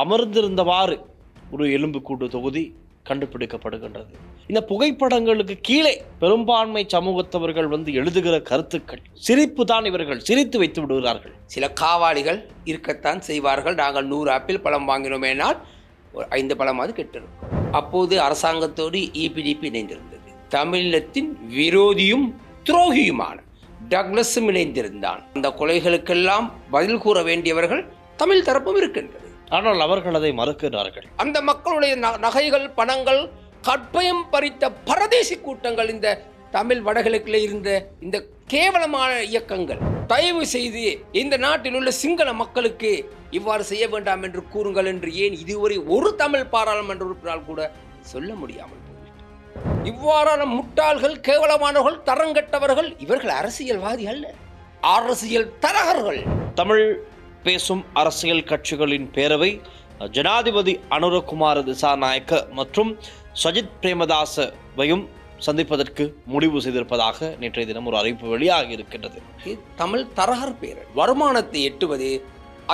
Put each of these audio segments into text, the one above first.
அமர்ந்திருந்தவாறு ஒரு எலும்புக்கூடு தொகுதி கண்டுபிடிக்கப்படுகின்றது. இந்த புகைப்படங்களுக்கு கீழே பெரும்பான்மை சமூகத்தவர்கள் எழுதுகிற கருத்துக்கள் சிரிப்பு தான். இவர்கள் சிரித்து வைத்து விடுகிறார்கள். சில காவாளிகள் இருக்கத்தான் செய்வார்கள். நாங்கள் 100 ஆப்பிள் பழம் வாங்கினோமேனால் 5 பழமாவது கெட்டிருக்கும். அப்போது அரசாங்கத்தோடு EPDP இணைந்திருந்தது. தமிழினத்தின் விரோதியும் துரோகியுமான டக்ளஸும் இணைந்திருந்தான். அந்த கொலைகளுக்கெல்லாம் பதில் கூற வேண்டியவர்கள் தமிழ் தரப்பும் இருக்கின்றது. ஆனால் அவர்கள் அதை மறுக்கிறார்கள். அந்த மக்களுடைய நகைகள், பணங்கள், கற்பயம் பறித்த பரதேசி கூட்டங்கள், இந்த தமிழ் வடகிழக்கில் இருந்த இந்த கேவலமான இயக்கங்கள், தயவு செய்து இந்த நாட்டில் உள்ள சிங்கள மக்களுக்கு இவ்வாறு செய்ய வேண்டாம் என்று கூறுங்கள் என்று ஏன் இதுவரை ஒரு தமிழ் பாராளுமன்ற உறுப்பினரால் கூட சொல்ல முடியாமல் போய்விட்டது. இவ்வாறான முட்டாள்கள், கேவலமானவர்கள், தரங்கட்டவர்கள் இவர்கள் அரசியல்வாதி அல்ல, அரசியல் தரகர்கள். தமிழ் பேசும் அரசியல் கட்சிகளின் பேரவை ஜனாதிபதி அனுரகுமார திசாநாயக்க மற்றும் சஜித் பிரேமதாசவையும் சந்திப்பதற்கு முடிவு செய்திருப்பதாக நேற்றைய தினம் ஒரு அறிவிப்பு வெளியாகி இருக்கின்றது. தமிழ் தரகர் பேரவை வருமானத்தை எட்டுவது,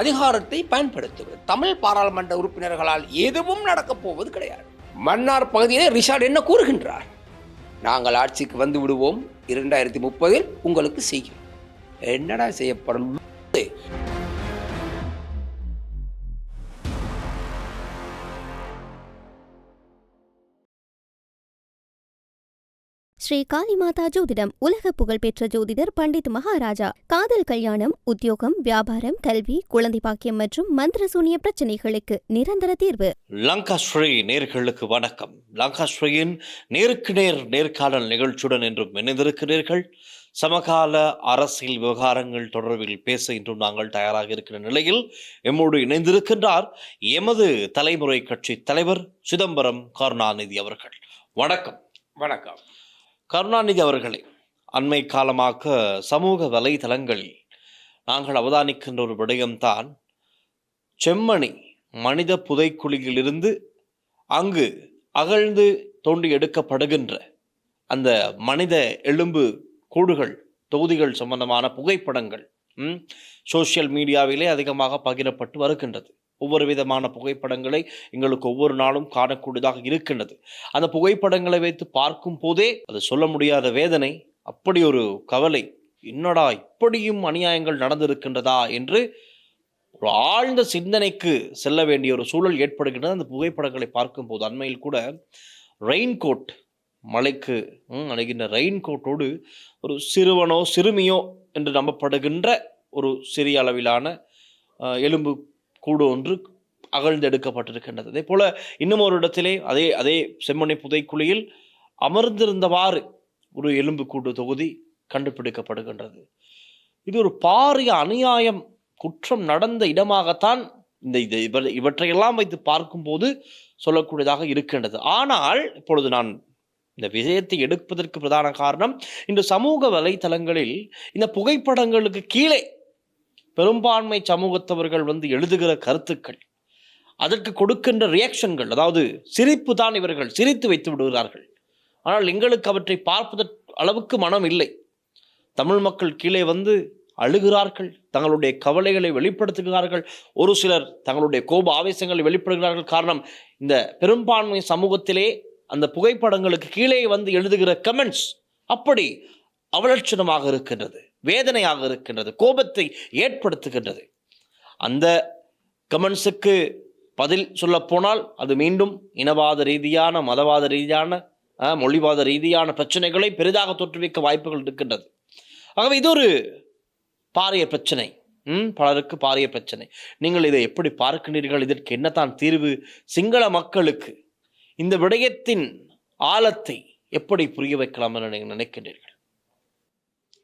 அதிகாரத்தை பயன்படுத்துவது. தமிழ் பாராளுமன்ற உறுப்பினர்களால் எதுவும் நடக்கப் போவது கிடையாது. மன்னார் பகுதியிலே ரிஷாட் என்ன கூறுகின்றார்? நாங்கள் ஆட்சிக்கு வந்து விடுவோம், 2030 உங்களுக்கு செய்யும். என்னடா செய்யப்படும்? ஸ்ரீ காளிமாதா ஜோதிடம் உலக புகழ்பெற்ற ஜோதிடர் பண்டித் மகாராஜா. காதல், கல்யாணம், உத்தியோகம், வியாபாரம், கல்வி, குழந்தை பாக்கியம் மற்றும் மந்திரசூனிய பிரச்சனைகளுக்கு நிரந்தர தீர்வு. லங்காஸ்ரீ நேர்களுக்கு வணக்கம். லங்காஸ்ரீயின் நேருக்கு நேர் நேர்காணல் நிகழ்ச்சியுடன் என்றும் இணைந்திருக்கிறீர்கள். சமகால அரசியல் விவகாரங்கள் தொடர்பில் பேச இன்றும் நாங்கள் தயாராக இருக்கிற நிலையில் எம்மோடு இணைந்திருக்கின்றார் எமது தலைமுறை கட்சி தலைவர் சிதம்பரம் கருணாநிதி அவர்கள். வணக்கம். வணக்கம். கருணாநிதி அவர்களே, அண்மை காலமாக சமூக வலைதளங்களில் நாங்கள் அவதானிக்கின்ற ஒரு விடயம்தான் செம்மணி மனித புதைக்குழியிலிருந்து அங்கு அகழ்ந்து தோண்டி எடுக்கப்படுகின்ற அந்த மனித எலும்பு கூடுகள் தொகுதிகள் சம்பந்தமான புகைப்படங்கள் சோசியல் மீடியாவிலே அதிகமாக பகிரப்பட்டு வருகின்றது. ஒவ்வொரு விதமான புகைப்படங்களை எங்களுக்கு ஒவ்வொரு நாளும் காணக்கூடியதாக இருக்கின்றது. அந்த புகைப்படங்களை வைத்து பார்க்கும் போதே அது சொல்ல முடியாத வேதனை, அப்படி ஒரு கவலை, என்னடா இப்படியும் அநியாயங்கள் நடந்திருக்கின்றதா என்று ஒரு ஆழ்ந்த சிந்தனைக்கு செல்ல வேண்டிய ஒரு சூழல் ஏற்படுகின்றது அந்த புகைப்படங்களை பார்க்கும் போது. அண்மையில் கூட ரெயின்கோட், மலைக்கு அணுகின்ற ரெயின்கோட்டோடு ஒரு சிறுவனோ சிறுமியோ என்று நம்பப்படுகின்ற ஒரு சிறிய அளவிலான எலும்பு கூடு ஒன்று அகழ்ந்தெடுக்கப்பட்டிருக்கின்றது. அதே போல இன்னும் ஒரு இடத்திலே அதே செம்மணி புதைக்குழியில் அமர்ந்திருந்தவாறு ஒரு எலும்பு கூடு தொகுதி கண்டுபிடிக்கப்படுகின்றது. இது ஒரு பாரிய அநியாயம், குற்றம் நடந்த இடமாகத்தான் இவற்றையெல்லாம் வைத்து பார்க்கும்போது சொல்லக்கூடியதாக இருக்கின்றது. ஆனால் இப்பொழுது நான் இந்த விஷயத்தை எடுப்பதற்கு பிரதான காரணம், இந்த சமூக வலைத்தளங்களில் இந்த புகைப்படங்களுக்கு கீழே பெரும்பான்மை சமூகத்தவர்கள் எழுதுகிற கருத்துக்கள், அதற்கு கொடுக்கின்ற ரியாக்ஷன்கள், அதாவது சிரிப்பு தான். இவர்கள் சிரித்து வைத்து விடுகிறார்கள். ஆனால் எங்களுக்கு அவற்றை பார்ப்பதற்கு அளவுக்கு மனம் இல்லை. தமிழ் மக்கள் கீழே அழுகிறார்கள், தங்களுடைய கவலைகளை வெளிப்படுத்துகிறார்கள். ஒரு சிலர் தங்களுடைய கோப ஆவேசங்களை வெளிப்படுகிறார்கள். காரணம், இந்த பெரும்பான்மை சமூகத்திலே அந்த புகைப்படங்களுக்கு கீழே எழுதுகிற கமெண்ட்ஸ் அப்படி அவலட்சணமாக இருக்கின்றது, வேதனையாக இருக்கின்றது, கோபத்தை ஏற்படுத்துகின்றது. அந்த கமெண்ட்ஸுக்கு பதில் சொல்ல போனால் அது மீண்டும் இனவாத ரீதியான, மதவாத ரீதியான, மொழிவாத ரீதியான பிரச்சனைகளை பெரிதாக தோற்றுவிக்க வாய்ப்புகள் இருக்கின்றது. ஆகவே இது ஒரு பாரிய பிரச்சனை, பலருக்கு பாரிய பிரச்சனை. நீங்கள் இதை எப்படி பார்க்கின்றீர்கள்? இதற்கு என்னத்தான் தீர்வு? சிங்கள மக்களுக்கு இந்த விடயத்தின் ஆழத்தை எப்படி புரிய வைக்கலாம் என நீங்கள் நினைக்கின்றீர்கள்?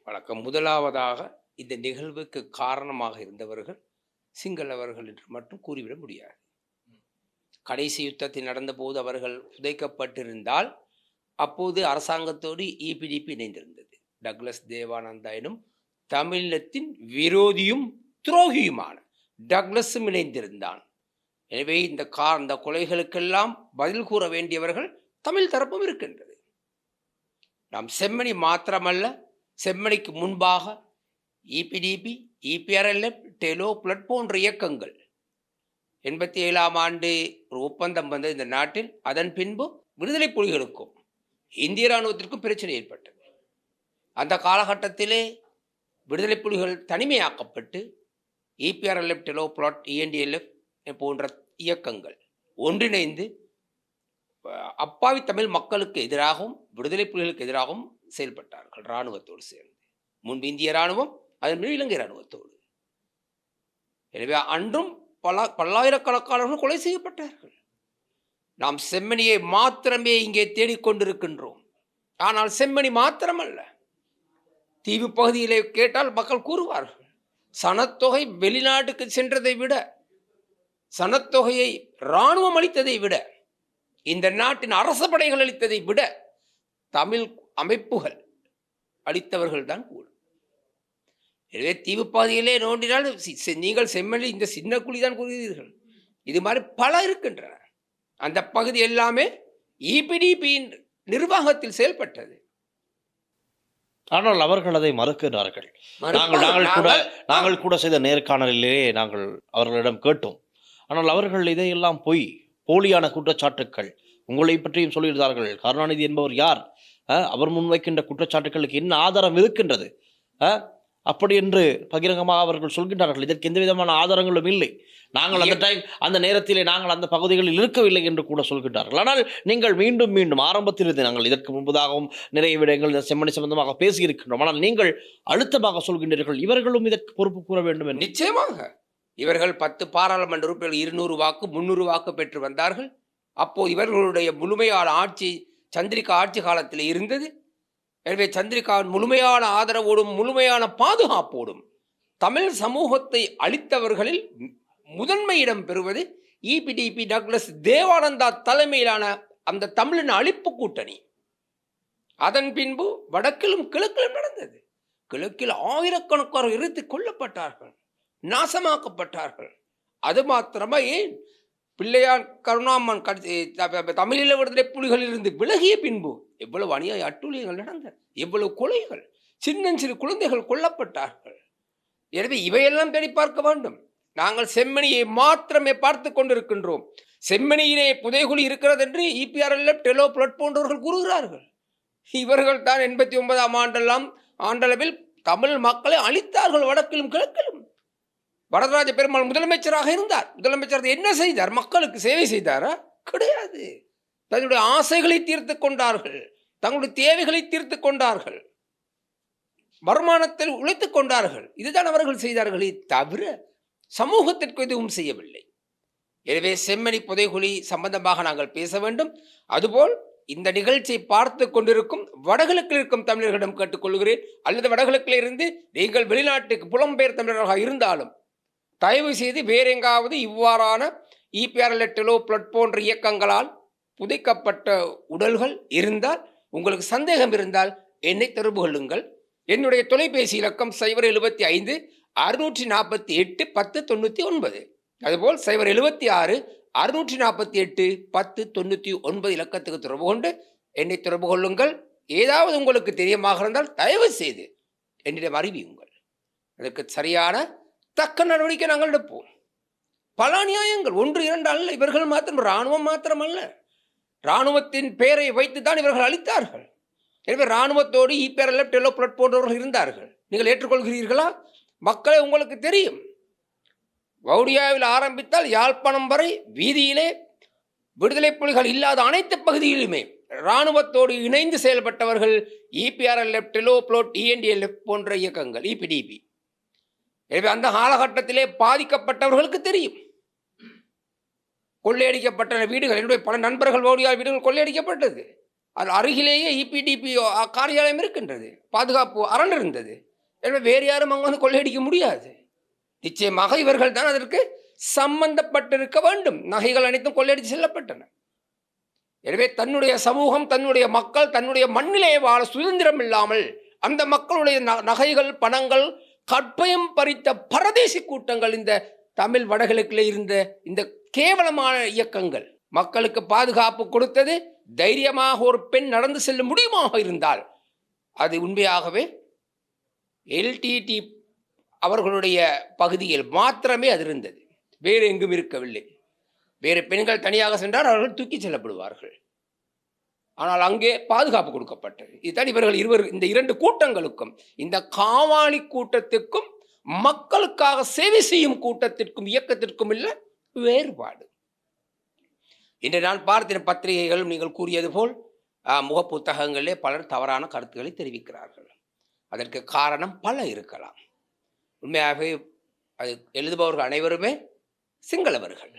வணக்கம். முதலாவதாக, இந்த நிகழ்வுக்கு காரணமாக இருந்தவர்கள் சிங்களவர்கள் என்று மட்டும் கூறிவிட முடியாது. கடைசி யுத்தத்தில் நடந்தபோது அவர்கள் புதைக்கப்பட்டிருந்தால் அப்போது அரசாங்கத்தோடு EPDP இணைந்திருந்தது. டக்ளஸ் தேவானந்தா எனும் தமிழினத்தின் விரோதியும் துரோகியுமான டக்ளஸும் இணைந்திருந்தான். எனவே இந்த கொலைகளுக்கெல்லாம் பதில் கூற வேண்டியவர்கள் தமிழ் தரப்பும் இருக்கின்றது. நாம் செம்மணி மாத்திரமல்ல, செம்மணிக்கு முன்பாக EPDP, EPRLF, டெலோ, பிளட் போன்ற இயக்கங்கள் 87ஆம் ஆண்டு ஒரு ஒப்பந்தம் வந்தது இந்த நாட்டில். அதன் பின்பு விடுதலை புலிகளுக்கும் இந்திய இராணுவத்திற்கும் பிரச்சனை ஏற்பட்டது. அந்த காலகட்டத்திலே விடுதலை புலிகள் தனிமையாக்கப்பட்டு EPRLF, டெலோ பிளாட், ENDLF போன்ற இயக்கங்கள் ஒன்றிணைந்து அப்பாவி தமிழ் மக்களுக்கு எதிராகவும் விடுதலை புலிகளுக்கு எதிராகவும் செயல்பட்டார்கள் இராணுவத்தோடு சேர்ந்து. முன்பு இந்திய இராணுவம், அதன் பின் இலங்கை இராணுவத்தோடு. எனவே அன்றும் பல்லாயிரக்கணக்கானவர்கள் கொலை செய்யப்பட்டார்கள். நாம் செம்மணியை மாத்திரமே இங்கே தேடிக்கொண்டிருக்கின்றோம். ஆனால் செம்மணி மாத்திரமல்ல, தீவு பகுதியிலே கேட்டால் மக்கள் கூறுவார்கள், சனத்தொகை வெளிநாட்டுக்கு சென்றதை விட, சனத்தொகையை இராணுவம் அளித்ததை விட, இந்த நாட்டின் அரச படைகள் அளித்ததை விட தமிழ் அமைப்புகள் அளித்தவர்கள் தான் கூட. எனவே தீவு பாதையிலே நோண்டினால் நீங்கள் செம்மணி இந்த சின்ன குழி தான் கூறுகிறீர்கள். இது மாதிரி பல இருக்கின்றன. அந்த பகுதி எல்லாமே EPDPயின் நிர்வாகத்தில் செயல்பட்டது. ஆனால் அவர்கள் அதை மறுக்கிறார்கள். நாங்கள் கூட செய்த நேர்காணலிலே நாங்கள் அவர்களிடம் கேட்டோம். ஆனால் அவர்கள் இதையெல்லாம் போலியான குற்றச்சாட்டுக்கள், உங்களை பற்றியும் சொல்லியிருந்தார்கள். கருணாநிதி என்பவர் யார், அவர் முன்வைக்கின்ற குற்றச்சாட்டுகளுக்கு என்ன ஆதாரம் இருக்கின்றது, அப்படி என்று பகிரங்கமாக அவர்கள் சொல்கின்றார்கள். இதற்கு எந்த விதமான ஆதாரங்களும் இல்லை, நாங்கள் அந்த நேரத்திலே நாங்கள் அந்த பகுதிகளில் இருக்கவில்லை என்று கூட சொல்கின்றார்கள். ஆனால் நீங்கள் மீண்டும் ஆரம்பத்திலிருந்து, நாங்கள் இதற்கு முன்பதாகவும் நிறைய விடயங்கள் இந்த செம்மணி சம்பந்தமாக பேசியிருக்கின்றோம். ஆனால் நீங்கள் அழுத்தமாக சொல்கின்றீர்கள் இவர்களும் இதற்கு பொறுப்பு கூற வேண்டும் என்று. நிச்சயமாக இவர்கள் 10 பாராளுமன்ற உறுப்பினர்கள் 200 வாக்கு 300 வாக்கு பெற்று வந்தார்கள். அப்போது இவர்களுடைய முழுமையான ஆட்சி சந்திரிகா ஆட்சி காலத்தில் இருந்தது. எனவே சந்திரிகாவின் முழுமையான ஆதரவோடும் முழுமையான பாதுகாப்போடும் தமிழ் சமூகத்தை அளித்தவர்களில் முதன்மை இடம் பெறுவது EPDP டக்ளஸ் தேவானந்தா தலைமையிலான அந்த தமிழின் அழிப்பு கூட்டணி. அதன் பின்பு வடக்கிலும் கிழக்கிலும் நடந்தது. கிழக்கில் ஆயிரக்கணக்கான இறுதி கொல்லப்பட்டார்கள், நாசமாக்கப்பட்டார்கள். அது மாத்திரமா, ஏன் பிள்ளையான் கருணாமன் தமிழீழ விடுதலை புலிகளில் இருந்து விலகிய பின்பு எவ்வளவு அநியாய அட்டூழியங்கள் நடந்தன, எவ்வளவு கொலைகள், சின்னஞ்சிறு குழந்தைகள் கொல்லப்பட்டார்கள். எனவே இவையெல்லாம் தேடி பார்க்க வேண்டும். நாங்கள் செம்மணியை மாத்திரமே பார்த்து கொண்டிருக்கின்றோம். செம்மணியிலே புதைகுழி இருக்கிறது என்று EPRLF, டெலோ பிளாட் போன்றவர்கள் கூறுகிறார்கள். இவர்கள் தான் 89ஆம் ஆண்டளவில் தமிழ் மக்களை அழித்தார்கள், வடக்கிலும் கிழக்கிலும். வரதராஜ பெருமாள் முதலமைச்சராக இருந்தார். முதலமைச்சர் என்ன செய்தார்? மக்களுக்கு சேவை செய்தாரா? கிடையாது. தன்னுடைய ஆசைகளை தீர்த்து கொண்டார்கள், தங்களுடைய தேவைகளை தீர்த்து கொண்டார்கள், வருமானத்தில் உழைத்துக் கொண்டார்கள். இதுதான் அவர்கள் செய்தார்களே தவிர சமூகத்திற்கு எதுவும் செய்யவில்லை. எனவே செம்மணி புதைகுழி சம்பந்தமாக நாங்கள் பேச வேண்டும். அதுபோல் இந்த நிகழ்ச்சியை பார்த்து கொண்டிருக்கும் வடகிழக்கில் இருக்கும் தமிழர்களிடம் கேட்டுக்கொள்கிறேன், அல்லது வடகிழக்கில் இருந்து நீங்கள் வெளிநாட்டுக்கு புலம்பெயர் தமிழர்களாக இருந்தாலும் தயவு செய்து வேறெங்காவது இவ்வாறான EPRLF, டெலோ பிளாட் போன்ற இயக்கங்களால் புதைக்கப்பட்ட உடல்கள் இருந்தால், உங்களுக்கு சந்தேகம் இருந்தால் என்னை தொடர்பு கொள்ளுங்கள். என்னுடைய தொலைபேசி இலக்கம் 075 648 1099. அதுபோல் 076 648 1099 இலக்கத்துக்கு தொடர்பு கொண்டு என்னை தொடர்பு கொள்ளுங்கள். ஏதாவது உங்களுக்கு தெரியமாக இருந்தால் தயவு செய்து என்னிடம் அறிவியுங்கள். அதற்கு சரியான தக்க நடவடிக்கை நாங்கள் எடுப்போம். பல நியாயங்கள், 1 2 அல்ல. இவர்கள் மாத்திரம், இராணுவம் மாத்திரம் அல்ல, இராணுவத்தின் பெயரை வைத்துதான் இவர்கள் அளித்தார்கள். எனவே இராணுவத்தோடு EPRLF, டெலோ பிளாட் போன்றவர்கள் இருந்தார்கள். நீங்கள் ஏற்றுக்கொள்கிறீர்களா? மக்களை உங்களுக்கு தெரியும். வவுனியாவில் ஆரம்பித்தால் யாழ்ப்பாணம் வரை வீதியிலே விடுதலை புலிகள் இல்லாத அனைத்து பகுதியிலுமே இராணுவத்தோடு இணைந்து செயல்பட்டவர்கள் EPRLF, டெலோ பிளாட், ENDLF போன்ற இயக்கங்கள், EPDP. எனவே அந்த காலகட்டத்திலே பாதிக்கப்பட்டவர்களுக்கு தெரியும். கொள்ளையடிக்கப்பட்ட வீடுகள், என்னுடைய பல நண்பர்கள் வவுனியாவில் வீடுகள் கொள்ளையடிக்கப்பட்டது. அது அருகிலேயே EPDP காரியாலயம் இருக்கின்றது, பாதுகாப்பு அரண் இருந்தது. எனவே வேறு யாரும் அங்கே வந்து கொள்ளையடிக்க முடியாது. நிச்சயமாக இவர்கள் தான் அதற்கு சம்பந்தப்பட்டிருக்க வேண்டும். நகைகள் அனைத்தும் கொள்ளையடித்து செல்லப்பட்டன. எனவே தன்னுடைய சமூகம், தன்னுடைய மக்கள் தன்னுடைய மண்ணிலே வாழ சுதந்திரம் இல்லாமல் அந்த மக்களுடைய நகைகள், பணங்கள், கற்பயம் பறித்த பரதேசி கூட்டங்கள் இந்த தமிழ் வடகிழக்கில் இருந்த இந்த கேவலமான இயக்கங்கள் மக்களுக்கு பாதுகாப்பு கொடுத்தது. தைரியமாக ஒரு பெண் நடந்து செல்ல முடியுமாக இருந்தால் அது உண்மையாகவே LTT அவர்களுடைய பகுதியில் மாத்திரமே அது இருந்தது, வேறு எங்கும் இருக்கவில்லை. வேறு பெண்கள் தனியாக சென்றால் அவர்கள் தூக்கி செல்லப்படுவார்கள். ஆனால் அங்கே பாதுகாப்பு கொடுக்கப்பட்டது. இதுதான் இவர்கள் இந்த இரண்டு கூட்டங்களுக்கும், இந்த காவாலி கூட்டத்திற்கும் மக்களுக்காக சேவை செய்யும் கூட்டத்திற்கும் இயக்கத்திற்கும் இல்லை வேறுபாடு. இன்று நான் பார்த்த பத்திரிகைகள் நீங்கள் கூறியது போல் முகப்புத்தகங்களிலே பலர் தவறான கருத்துக்களை தெரிவிக்கிறார்கள். அதற்கு காரணம் பல இருக்கலாம். உண்மையாகவே அது எழுதுபவர்கள் அனைவருமே சிங்களவர்கள்.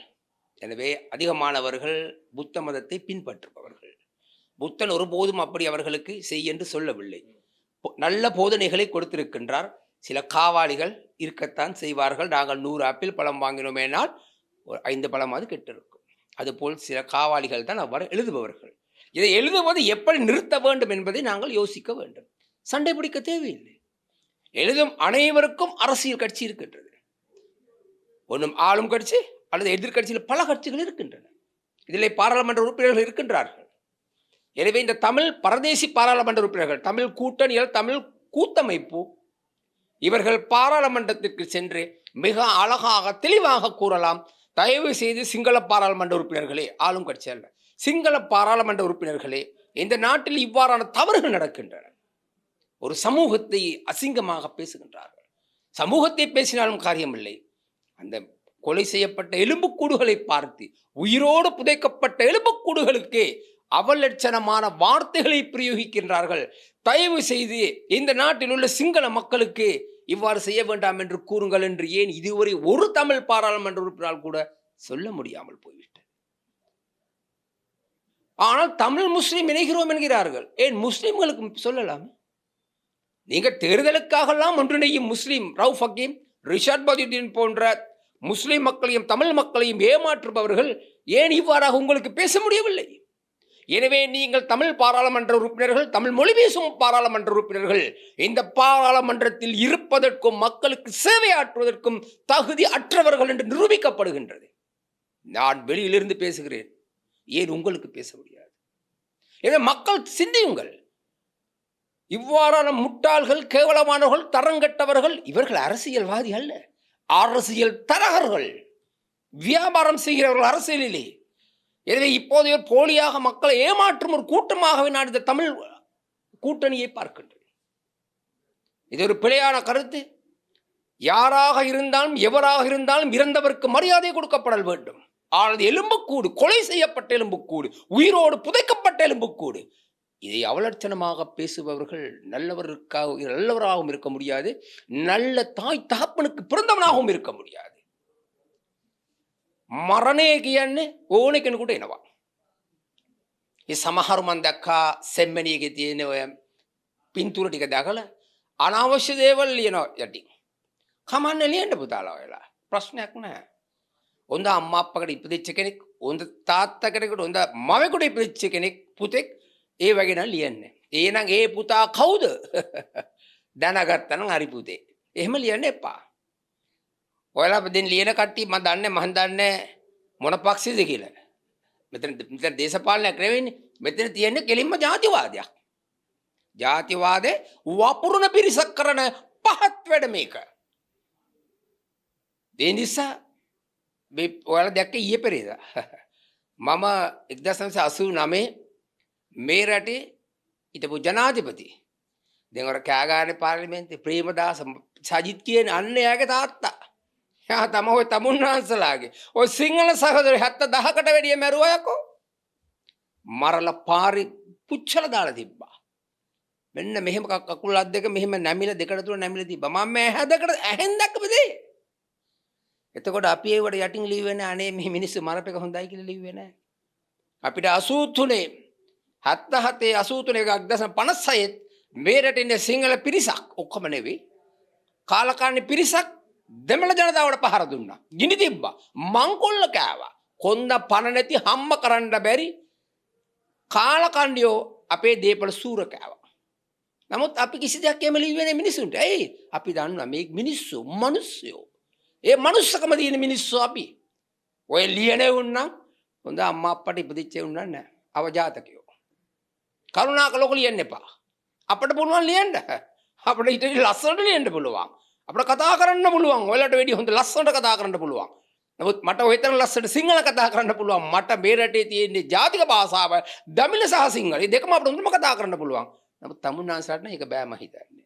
எனவே அதிகமானவர்கள் புத்த மதத்தை பின்பற்றுபவர்கள். புத்தன் ஒருபோதும் அப்படி அவர்களுக்கு செய் என்று சொல்லவில்லை. நல்ல போதனைகளை கொடுத்திருக்கின்றார். சில காவாளிகள் இருக்கத்தான் செய்வார்கள். நாங்கள் 100 ஆப்பிள் பழம் வாங்கினோமேனால் ஒரு 5 பழமாவது கெட்டிருக்கும். அதுபோல் சில காவாளிகள் தான் அவ்வாறு எழுதுபவர்கள். இதை எழுதுவது எப்படி நிறுத்த வேண்டும் என்பதை நாங்கள் யோசிக்க வேண்டும். சண்டை பிடிக்க தேவையில்லை. எழுதும் அனைவருக்கும் அரசியல் கட்சி இருக்கின்றது. ஒன்றும் ஆளும் கட்சி அல்லது எதிர்கட்சியில் பல கட்சிகள் இருக்கின்றன. இதில் பாராளுமன்ற உறுப்பினர்கள் இருக்கின்றார்கள். எனவே இந்த தமிழ் பரதேசி பாராளுமன்ற உறுப்பினர்கள், தமிழ் கூட்டணிகள், தமிழ் கூட்டமைப்பு, இவர்கள் பாராளுமன்றத்திற்கு சென்று மிக அழகாக தெளிவாக கூறலாம். தயவு செய்து சிங்கள பாராளுமன்ற உறுப்பினர்களே, ஆளும் கட்சி அல்ல, சிங்கள பாராளுமன்ற உறுப்பினர்களே, இந்த நாட்டில் இவ்வாறான தவறுகள் நடக்கின்றன. ஒரு சமூகத்தை அசிங்கமாக பேசுகின்றார்கள். சமூகத்தை பேசினாலும் காரியமில்லை. அந்த கொலை செய்யப்பட்ட எலும்புக்கூடுகளை பார்த்து, உயிரோடு புதைக்கப்பட்ட எலும்புக்கூடுகளுக்கே அவலட்சணமான வார்த்தைகளை பிரயோகிக்கின்றார்கள். தயவு செய்து இந்த நாட்டில் உள்ள சிங்கள மக்களுக்கு இவ்வாறு செய்ய வேண்டாம் என்று கூறுங்கள் என்று ஏன் இதுவரை ஒரு தமிழ் பாராளுமன்ற உறுப்பினரால் கூட சொல்ல முடியாமல் போய்விட்டது. ஆனால் தமிழ் முஸ்லீம் இணைகிறோம் என்கிறார்கள். ஏன் முஸ்லீம்களுக்கு சொல்லலாம்? நீங்கள் தேர்தலுக்காகலாம் ஒன்றிணையும் முஸ்லீம் ரவுஃப் ஹக்கீம், ரிஷாட் பதியுதீன் போன்ற முஸ்லீம் மக்களையும் தமிழ் மக்களையும் ஏமாற்றுபவர்கள் ஏன் இவ்வாறாக உங்களுக்கு பேச முடியவில்லை? எனவே நீங்கள் தமிழ் பாராளுமன்ற உறுப்பினர்கள், தமிழ் மொழி பேசும் பாராளுமன்ற உறுப்பினர்கள் இந்த பாராளுமன்றத்தில் இருப்பதற்கும் மக்களுக்கு சேவையாற்றுவதற்கும் தகுதி அற்றவர்கள் என்று நிரூபிக்கப்படுகின்றது. நான் வெளியிலிருந்து பேசுகிறேன், ஏன் உங்களுக்கு பேச முடியாது? எனவே மக்கள் சிந்தியுங்கள். இவ்வாறான முட்டாள்கள், கேவலமானவர்கள், தரங்கட்டவர்கள் இவர்கள் அரசியல்வாதி அல்ல, அரசியல் தரகர்கள், வியாபாரம் செய்கிறவர்கள் அரசியலிலே. எனவே இப்போது போலியாக மக்களை ஏமாற்றும் ஒரு கூட்டமாகவே நான் இந்த தமிழ் கூட்டணியை பார்க்கின்றேன். இது ஒரு பிழையான கருத்து. யாராக இருந்தாலும் எவராக இருந்தாலும் இறந்தவருக்கு மரியாதை கொடுக்கப்படல் வேண்டும். ஆனால் எலும்புக்கூடு, கொலை செய்யப்பட்ட எலும்புக்கூடு, உயிரோடு புதைக்கப்பட்ட எலும்புக்கூடு, இதை அவலட்சணமாக பேசுபவர்கள் நல்லவராகவும் இருக்க முடியாது, நல்ல தாய் தகப்பனுக்கு பிறந்தவனாகவும் இருக்க முடியாது. මරණය කියන්නේ ඕන කෙනෙකුට එනවා. ඒ සමහරු මන් දැක්කා සෙම්මණියගේ තියෙන ඔය පින්තූර ටික දැකලා අනවශ්‍ය දේවල් ලියනවා යටින්. කමන්නේ ලියන්න පුතාලා ඔයලා. ප්‍රශ්නයක් නැහැ. හොඳ අම්මා අප්පකට ඉපදිච්ච කෙනෙක්, හොඳ තාත්තා කෙනෙකුට, හොඳ මවෙකුට ඉපදිච්ච කෙනෙක්, පුතෙක් ඒ වගේ නම් ලියන්නේ. එහෙනම් ඒ පුතා කවුද? දැනගත්තා නම් හරි පුතේ. එහෙම ලියන්න එපා. ඔයාලා දෙන් ලියන කට්ටිය මම දන්නේ මොන පක්ෂයේද කියලා. මෙතන දේශපාලනයක් නෙවෙයිනේ. මෙතන තියෙන්නේ කෙලින්ම ජාතිවාදයක්. ජාතිවාදේ වපුරුන පිරිසක් කරන පහත් වැඩ මේක. ඒ නිසා මේ ඔයාලා දැක්ක ඊයේ පෙරේදා මම 1989 මේ රටේ හිටපු ජනාධිපති, දැන් ඔර කෑගානේ පාර්ලිමේන්තුවේ ප්‍රේමදාස සජිත් කියන අන්න එයාගේ තාත්තා. යා තමයි ඔය තමුන්නාන්සලාගේ ඔය සිංහල සහෝදරයෝ 70,000කට වැඩිය මැරුවා යකෝ. මරලා පාරි පුච්චලා දාලා තිබ්බා. මෙන්න මෙහෙම කකුල් අත් දෙක මෙහෙම නැමිලා දෙකට තුන නැමිලා තිබ්බා. මම ඇහෙන් දැක්කපදේ. එතකොට අපි ඒවට යටින් ලිව්වේ නැහැ අනේ මේ මිනිස්සු මරපේක හොඳයි කියලා ලිව්වේ නැහැ. අපිට 83 77 83 1956 මේ රටේ ඉන්න සිංහල පිරිසක් ඔක්කොම නෙවෙයි කාලකන්ණි පිරිසක් දෙමළ ජනතාවට පහර දුන්නා. ගිනි තිබ්බා. මංකොල්ල කෑවා. කොන්ද පණ නැති හම්ම කරන්න බැරි කාලකන්ණියෝ අපේ දේපල සූර කෑවා. නමුත් අපි කිසි දෙයක් එම ලිව්වේ නැහැ මිනිසුන්ට. ඇයි? අපි දන්නවා මේ මිනිස්සු මිනිස්සුයෝ. ඒ මනුස්සකම තියෙන මිනිස්සු අපි. ඔය ලියනේ වුණා හොඳ අම්මා අප්පට ඉපදිච්ච වුණා නෑ. අවජාතකයෝ. කරුණාකර ලොක ලියන්න එපා. අපිට පුළුවන් ලියන්න. අපිට ඊට ලස්සනට ලියන්න පුළුවන්. අපිට කතා කරන්න පුළුවන්. ඔයාලට වැඩි හොඳ ලස්සනට කතා කරන්න පුළුවන්. නමුත් මට ඔය තරම් ලස්සනට සිංහල කතා කරන්න පුළුවන්. මට මේ රටේ තියෙන ජාතික භාෂාව දමිළ සහ සිංහල. මේ දෙකම අපිට හොඳටම කතා කරන්න පුළුවන්. නමුත් තමුන්නාන්සලාට නම් ඒක බෑ මම හිතන්නේ.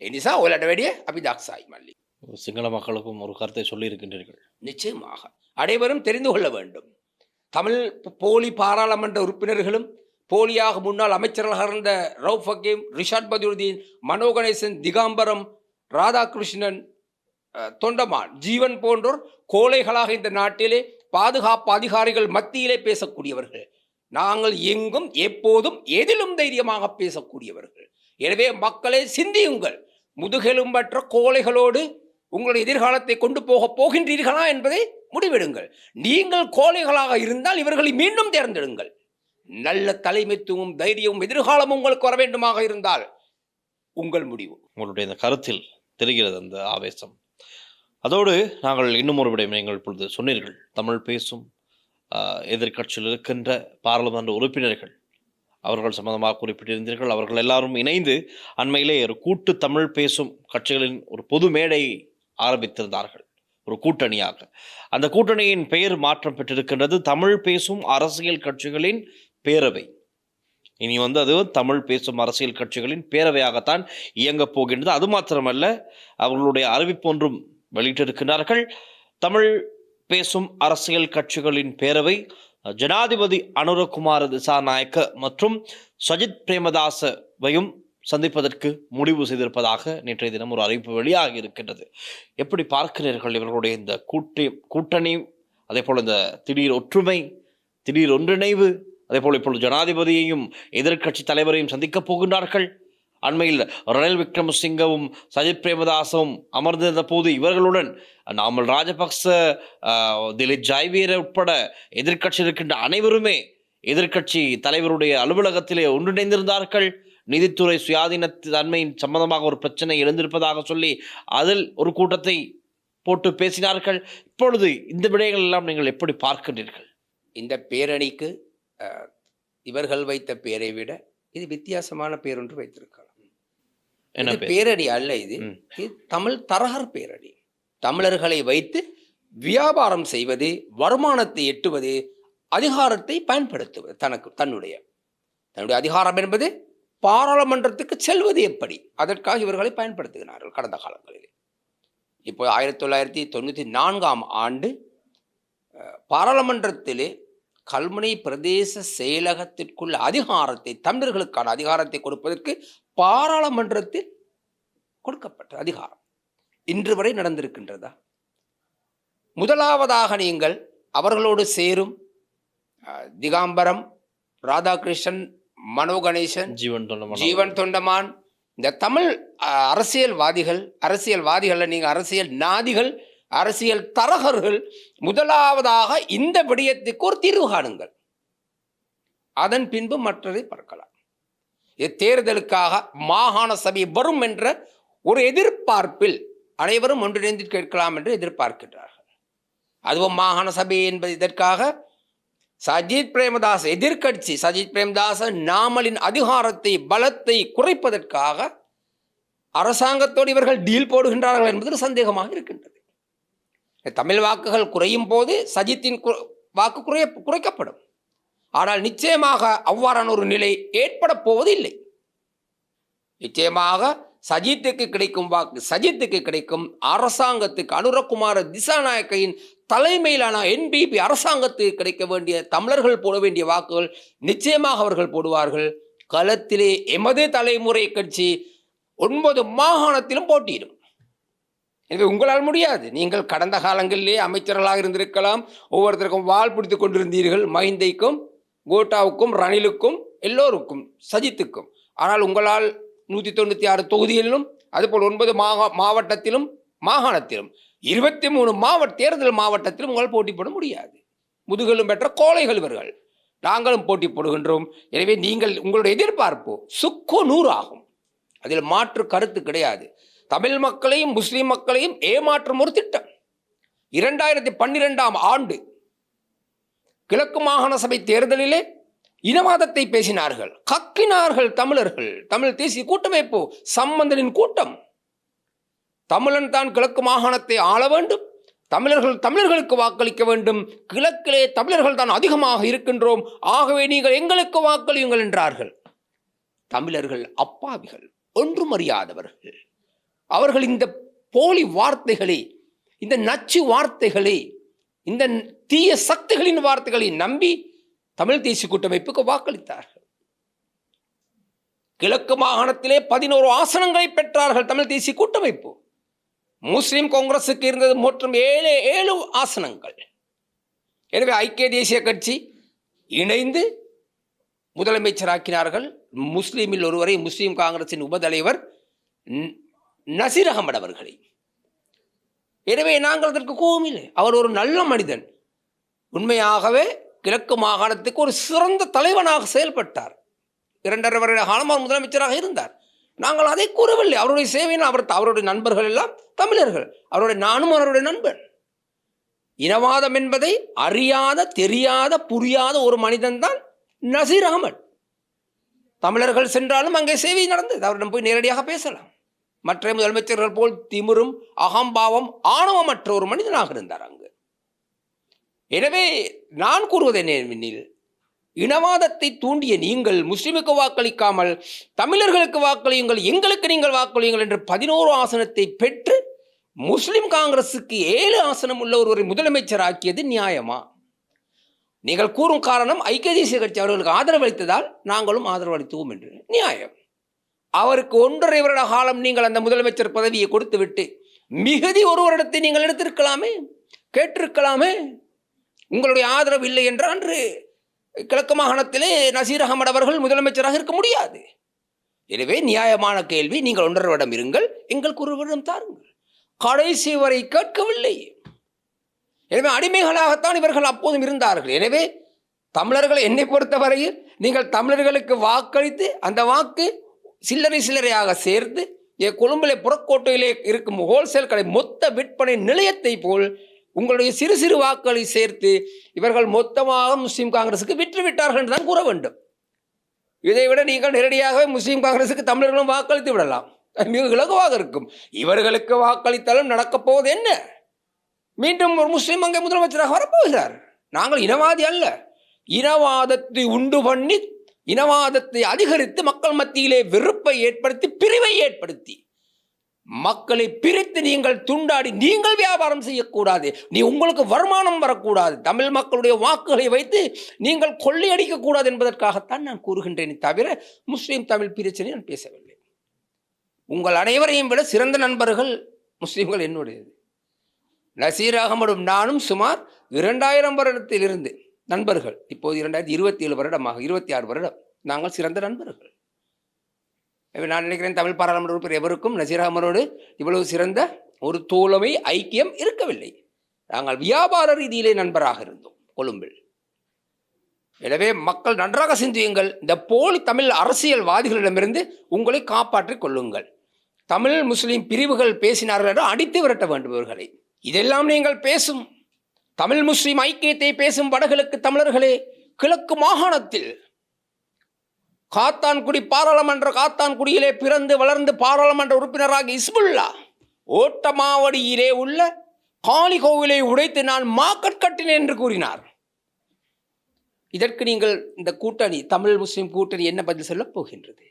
ඒ නිසා ඔයාලට වැඩිය අපි දක්ෂයි මල්ලி. சிங்கள மக்களுக்கும் ஒரு கருத்தை சொல்லியிருக்கின்றீர்கள். நிச்சயமாக அனைவரும் தெரிந்து கொள்ள வேண்டும். தமிழ் போலி பாராளுமன்ற உறுப்பினர்களும் போலியாக முன்னாள் அமைச்சர்களாக இருந்த ரவுஃப் ஹக்கீம், ரிஷாட் பதியுதீன், மனோ கணேசன், திகாம்பரம், ராதாகிருஷ்ணன், தொண்டமான், ஜீவன் போன்றோர் கோழைகளாக இந்த நாட்டிலே பாதுகாப்பு அதிகாரிகள் மத்தியிலே பேசக்கூடியவர்கள். நாங்கள் எங்கும் எப்போதும் எதிலும் தைரியமாக பேசக்கூடியவர்கள். எனவே மக்களே சிந்தியுங்கள். முதுகெலும்பற்ற கோழைகளோடு உங்களுடைய எதிர்காலத்தை கொண்டு போகின்றீர்களா என்பதை முடிவெடுங்கள். நீங்கள் கோழைகளாக இருந்தால் இவர்களை மீண்டும் தேர்ந்தெடுங்கள். நல்ல தலைமைத்துவம், தைரியமும், எதிர்காலமும் உங்களுக்கு வர வேண்டுமாக இருந்தால் உங்கள் முடிவு. உங்களுடைய இந்த கருத்தில் தெரிகிறது அந்த ஆவேசம். அதோடு நாங்கள் இன்னும் ஒரு விடயம் நீங்கள் இப்பொழுது சொன்னீர்கள். தமிழ் பேசும் எதிர்க்கட்சியில் இருக்கின்ற பாராளுமன்ற உறுப்பினர்கள் அவர்கள் சம்பந்தமாக குறிப்பிட்டிருந்தீர்கள். அவர்கள் எல்லாரும் இணைந்து அண்மையிலே ஒரு கூட்டு தமிழ் பேசும் கட்சிகளின் ஒரு பொது மேடை ஆரம்பித்திருந்தார்கள், ஒரு கூட்டணியாக. அந்த கூட்டணியின் பெயர் மாற்றம் பெற்றிருக்கின்றது தமிழ் பேசும் அரசியல் கட்சிகளின் பேரவை. இனி அது தமிழ் பேசும் அரசியல் கட்சிகளின் பேரவையாகத்தான் இயங்கப் போகின்றது. அது மாத்திரமல்ல, அவர்களுடைய அறிவிப்பு ஒன்றும் வெளியிட்டிருக்கிறார்கள். தமிழ் பேசும் அரசியல் கட்சிகளின் பேரவை ஜனாதிபதி அனுரகுமார திசாநாயக்க மற்றும் சஜித் பிரேமதாசவையும் சந்திப்பதற்கு முடிவு செய்திருப்பதாக நேற்றைய தினம் ஒரு அறிவிப்பு வெளியாகி இருக்கின்றது. எப்படி பார்க்கிறீர்கள் இவர்களுடைய இந்த கூட்டணி, அதே போல் இந்த திடீர் ஒற்றுமை, திடீர் ஒன்றிணைவு, அதே போல் இப்பொழுது ஜனாதிபதியையும் எதிர்க்கட்சி தலைவரையும் சந்திக்கப் போகின்றார்கள். அண்மையில் ரணில் விக்ரமசிங்கவும் சஜித் பிரேமதாசவும் அமர்ந்திருந்த போது இவர்களுடன் நாமல் ராஜபக்ச, திலீப் ஜாய்வீர உட்பட எதிர்க்கட்சி இருக்கின்ற அனைவருமே எதிர்க்கட்சி தலைவருடைய அலுவலகத்திலே ஒன்றிணைந்திருந்தார்கள். நீதித்துறை சுயாதீன தன்மையின் சம்பந்தமாக ஒரு பிரச்சனை எழுந்திருப்பதாக சொல்லி அதில் ஒரு கூட்டத்தை போட்டு பேசினார்கள். இப்பொழுது இந்த விடயங்கள் எல்லாம் நீங்கள் எப்படி பார்க்கின்றீர்கள்? இந்த பேரணிக்கு இவர்கள் வைத்த பேரை விட இது வித்தியாசமான பேர் ஒன்று வைத்திருக்கலாம். இது பேரடி அல்ல, இது தமிழ் தரகர் பேரடி. தமிழர்களை வைத்து வியாபாரம் செய்வது, வருமானத்தை எட்டுவது, அதிகாரத்தை பயன்படுத்துவது, தன்னுடைய அதிகாரம் என்பது பாராளுமன்றத்துக்கு செல்வது எப்படி, அதற்காக இவர்களை பயன்படுத்துகிறார்கள் கடந்த காலங்களில். இப்போ 1994ஆம் ஆண்டு பாராளுமன்றத்திலே கல்முனை பிரதேச செயலகத்திற்குள்ள அதிகாரத்தை, தமிழர்களுக்கான அதிகாரத்தை கொடுப்பதற்கு பாராளுமன்றத்தில் கொடுக்கப்பட்ட அதிகாரம் இன்று வரை நடந்திருக்கின்றதா? முதலாவதாக நீங்கள் அவர்களோடு சேரும் திகாம்பரம், ராதாகிருஷ்ணன், மனோ கணேசன், ஜீவன் தொண்டமான், இந்த தமிழ் அரசியல்வாதிகள் நீங்கள் அரசியல் நாதிகள், அரசியல் தரகர்கள், முதலாவதாக இந்த விடயத்துக்கு ஒரு தீர்வு காணுங்கள். அதன் பின்பு மற்றதை பார்க்கலாம். தேர்தலுக்காக மாகாண சபை வரும் என்ற ஒரு எதிர்பார்ப்பில் அனைவரும் ஒன்றிணைந்து கேட்கலாம் என்று எதிர்பார்க்கின்றார்கள். அதுவும் மாகாண சபை என்பது இதற்காக சஜித் பிரேமதாச எதிர்க்கட்சி சஜித் பிரேமதாச நாமலின் அதிகாரத்தை, பலத்தை குறைப்பதற்காக அரசாங்கத்தோடு இவர்கள் டீல் போடுகின்றார்கள் என்பது சந்தேகமாக இருக்கின்றது. தமிழ் வாக்குகள் குறையும் போது சஜித்தின் வாக்கு குறைக்கப்படும். ஆனால் நிச்சயமாக அவ்வாறான ஒரு நிலை ஏற்பட போவது இல்லை. நிச்சயமாக சஜித்துக்கு கிடைக்கும் வாக்கு சஜித்துக்கு கிடைக்கும். அரசாங்கத்துக்கு அனுரகுமார திசாநாயக்கையின் தலைமையிலான NPP அரசாங்கத்துக்கு கிடைக்க வேண்டிய, தமிழர்கள் போட வேண்டிய வாக்குகள் நிச்சயமாக அவர்கள் போடுவார்கள். களத்திலே எமது தலைமுறை கட்சி 9 மாகாணத்திலும் போட்டியிடும். எனவே உங்களால் முடியாது. நீங்கள் கடந்த காலங்களிலே அமைச்சர்களாக இருந்திருக்கலாம், ஒவ்வொருத்தருக்கும் வாள் பிடித்து கொண்டிருந்தீர்கள், மஹிந்தைக்கும், கோட்டாவுக்கும், ரணிலுக்கும், எல்லோருக்கும், சஜித்துக்கும். ஆனால் உங்களால் 196 தொகுதிகளிலும் அதுபோல் 9 மாவட்டத்திலும் மாகாணத்திலும் 23 தேர்தல் மாவட்டத்திலும் உங்களால் போட்டி போட முடியாது. முதுகெலும் பெற்ற கோழைகள் இவர்கள். நாங்களும் போட்டி போடுகின்றோம். எனவே நீங்கள் உங்களுடைய எதிர்பார்ப்பு சுக்கு 100 ஆகும். அதில் மாற்று கருத்து கிடையாது. தமிழ் மக்களையும் முஸ்லிம் மக்களையும் ஏமாற்றும் ஒரு திட்டம். 2012ஆம் ஆண்டு கிழக்கு மாகாண சபை தேர்தலிலே இனவாதத்தை பேசினார்கள், கக்கினார்கள் தமிழர்கள். தமிழ் தேசிய கூட்டமைப்பு சம்பந்தனின் கூட்டம். தமிழன் தான் கிழக்கு மாகாணத்தை ஆள வேண்டும், தமிழர்களுக்கு வாக்களிக்க வேண்டும், கிழக்கிலே தமிழர்கள் தான் அதிகமாக இருக்கின்றோம், ஆகவே நீங்கள் எங்களுக்கு வாக்களியுங்கள் என்றார்கள். தமிழர்கள் அப்பாவிகள், ஒன்றும் அறியாதவர்கள். அவர்கள் இந்த போலி வார்த்தைகளை, இந்த நச்சு வார்த்தைகளை, இந்த தீய சக்திகளின் வார்த்தைகளை நம்பி தமிழ் தேசிய கூட்டமைப்புக்கு வாக்களித்தார்கள். கிழக்கு மாகாணத்திலே 11 ஆசனங்களை பெற்றார்கள் தமிழ் தேசிய கூட்டமைப்பு. முஸ்லிம் காங்கிரசுக்கு இருந்தது மொத்தம் 7 ஆசனங்கள். எனவே ஐக்கிய தேசிய கட்சி இணைந்து முதலமைச்சராக்கினார்கள் முஸ்லீமில் ஒருவரை, முஸ்லீம் காங்கிரசின் உபதலைவர் நசீர் அகமது அவர்களை. எனவே நாங்கள் அதற்கு கோபமில்லை. அவர் ஒரு நல்ல மனிதன், உண்மையாகவே கிழக்கு மாகாணத்துக்கு ஒரு சிறந்த தலைவனாக செயல்பட்டார். 2.5 வருட காலம் அவர் முதலமைச்சராக இருந்தார். நாங்கள் அதை கூறவில்லை. அவருடைய சேவையில் அவருடைய நண்பர்கள் எல்லாம் தமிழர்கள். நானும் அவருடைய நண்பன். இனவாதம் என்பதை அறியாத, தெரியாத, புரியாத ஒரு மனிதன் தான் நசீர் அகமது. தமிழர்கள் சென்றாலும் அங்கே சேவை நடந்தது. அவரிடம் போய் நேரடியாக பேசலாம். மற்ற முதலமைச்சர்கள் போல் திமிரும் அகம்பாவம் ஆணவமற்ற ஒரு மனிதனாக இருந்தார் அங்கு. எனவே நான் கூறுவது என்னவெனில், இனவாதத்தை தூண்டிய நீங்கள் முஸ்லிமுக்கு வாக்களிக்காமல் தமிழர்களுக்கு வாக்களியுங்கள், எங்களுக்கு நீங்கள் வாக்களியுங்கள் என்று 11 ஆசனத்தை பெற்று முஸ்லிம் காங்கிரசுக்கு 7 ஆசனம் உள்ள ஒருவரை முதலமைச்சர் ஆக்கியது நியாயமா? நீங்கள் கூறும் காரணம் ஐக்கிய தேசிய கட்சி அவர்களுக்கு ஆதரவு அளித்ததால் நாங்களும் ஆதரவு அளித்துவோம் என்று. நியாயம். அவருக்கு 1.5 வருட காலம் நீங்கள் அந்த முதலமைச்சர் பதவியை கொடுத்துவிட்டு மிகுதி 1 வருடத்தை நீங்கள் எடுத்திருக்கலாமே, கேட்டிருக்கலாமே. உங்களுடைய ஆதரவு இல்லை என்றால் அன்று கிழக்கு மாகாணத்திலே நசீர் அகமது அவர்கள் முதலமைச்சராக இருக்க முடியாது. எனவே நியாயமான கேள்வி, நீங்கள் 1.5 வருடம் இருங்கள், எங்களுக்கு 1 வருடம் தாருங்கள். கடைசி வரை கேட்கவில்லை. எனவே அடிமைகளாகத்தான் இவர்கள் அப்போதும் இருந்தார்கள். எனவே தமிழர்கள், என்னை பொறுத்தவரையில், நீங்கள் தமிழர்களுக்கு வாக்களித்து அந்த வாக்கு சில்லறையாக சேர்த்து கொழும்பிலே புறக்கோட்டையிலே இருக்கும் ஹோல்சேல் கடை மொத்த விற்பனை நிலையத்தை போல் உங்களுடைய சிறு சிறு வாக்களை சேர்த்து இவர்கள் மொத்தமாக முஸ்லீம் காங்கிரசுக்கு விற்றுவிட்டார்கள் என்று தான் கூற வேண்டும். இதைவிட நீங்கள் நேரடியாகவே முஸ்லீம் காங்கிரசுக்கு தமிழர்களும் வாக்களித்து விடலாம், மிக இலகுவாக இருக்கும். இவர்களுக்கு வாக்களித்தாலும் நடக்கப் போவது என்ன? மீண்டும் ஒரு முஸ்லீம் அங்கே முதலமைச்சராக வரப்போகிறார். நாங்கள் இனவாதி அல்ல. இனவாதத்தை உண்டு பண்ணி, இனவாதத்தை அதிகரித்து, மக்கள் மத்தியிலே வெறுப்பை ஏற்படுத்தி, பிரிவை ஏற்படுத்தி, மக்களை பிரித்து நீங்கள் துண்டாடி நீங்கள் வியாபாரம் செய்யக்கூடாது. உங்களுக்கு வருமானம் வரக்கூடாது. தமிழ் மக்களுடைய வாக்குகளை வைத்து நீங்கள் கொள்ளையடிக்கக்கூடாது என்பதற்காகத்தான் நான் கூறுகின்றேன். தவிர முஸ்லீம் தமிழ் பிரச்சனை நான் பேசவில்லை. உங்கள் அனைவரையும் விட சிறந்த நண்பர்கள் முஸ்லீம்கள் என்னுடையது. நசீர் அகமதும் நானும் சுமார் 2000 வருடத்திலிருந்து நண்பர்கள். இப்போது 2027 வருடமாக 26 வருடம் நாங்கள் சிறந்த நண்பர்கள். நான் நினைக்கிறேன் தமிழ் பாராளுமன்ற உறுப்பினர் எவருக்கும் நசீர் அகமதோடு இவ்வளவு சிறந்த ஒரு தோழமை, ஐக்கியம் இருக்கவில்லை. நாங்கள் வியாபார ரீதியிலே நண்பராக இருந்தோம் கொழும்பில். எனவே மக்கள் நன்றாக சிந்தியுங்கள். இந்த போலி தமிழ் அரசியல்வாதிகளிடமிருந்து உங்களை காப்பாற்றிக் கொள்ளுங்கள். தமிழ் முஸ்லீம் பிரிவுகள் பேசினார்கள் என்று அடித்து விரட்ட வேண்டும் இவர்களை. இதெல்லாம் நீங்கள் பேசும் தமிழ் முஸ்லீம் ஐக்கியத்தை பேசும் வடகிழக்கு தமிழர்களே, கிழக்கு மாகாணத்தில் காத்தான்குடியிலே பிறந்து வளர்ந்து பாராளுமன்ற உறுப்பினராக இஸ்புல்லா ஓட்டமாவடியிலே உள்ள காளி கோவிலை உடைத்து நான் மார்க்கெட் கட்டினேன் என்று கூறினார். இதற்கு நீங்கள் இந்த கூட்டணி, தமிழ் முஸ்லிம் கூட்டணி என்ன பதில் சொல்லப் போகின்றது?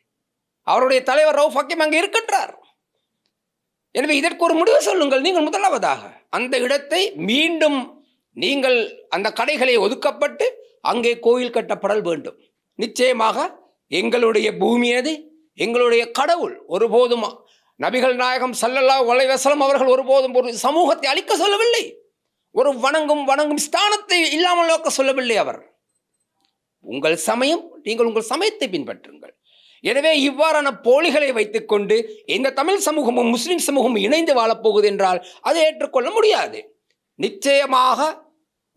அவருடைய தலைவர் ரவுஃப் ஹக்கீம் அங்கே இருக்கின்றார். எனவே இதற்கு ஒரு முடிவு சொல்லுங்கள். நீங்கள் முதலாவதாக அந்த இடத்தை மீண்டும் நீங்கள் அந்த கடைகளை ஒதுக்கப்பட்டு அங்கே கோயில் கட்டப்படல் வேண்டும். நிச்சயமாக எங்களுடைய பூமியது, எங்களுடைய கடவுள். ஒருபோதும் நபிகள் நாயகம் ஸல்லல்லாஹு அலைஹி வஸல்லம் அவர்கள் ஒருபோதும் ஒரு சமூகத்தை அழிக்க சொல்லவில்லை. ஒரு வணங்கும் ஸ்தானத்தை இல்லாமல் நோக்க சொல்லவில்லை. அவர் உங்கள் சமயம், நீங்கள் உங்கள் சமயத்தை பின்பற்றுங்கள். எனவே இவ்வாறான போலிகளை வைத்துக்கொண்டு இந்த தமிழ் சமூகமும் முஸ்லிம் சமூகமும் இணைந்து வாழப்போகுது என்றால் அதை ஏற்றுக்கொள்ள முடியாது. நிச்சயமாக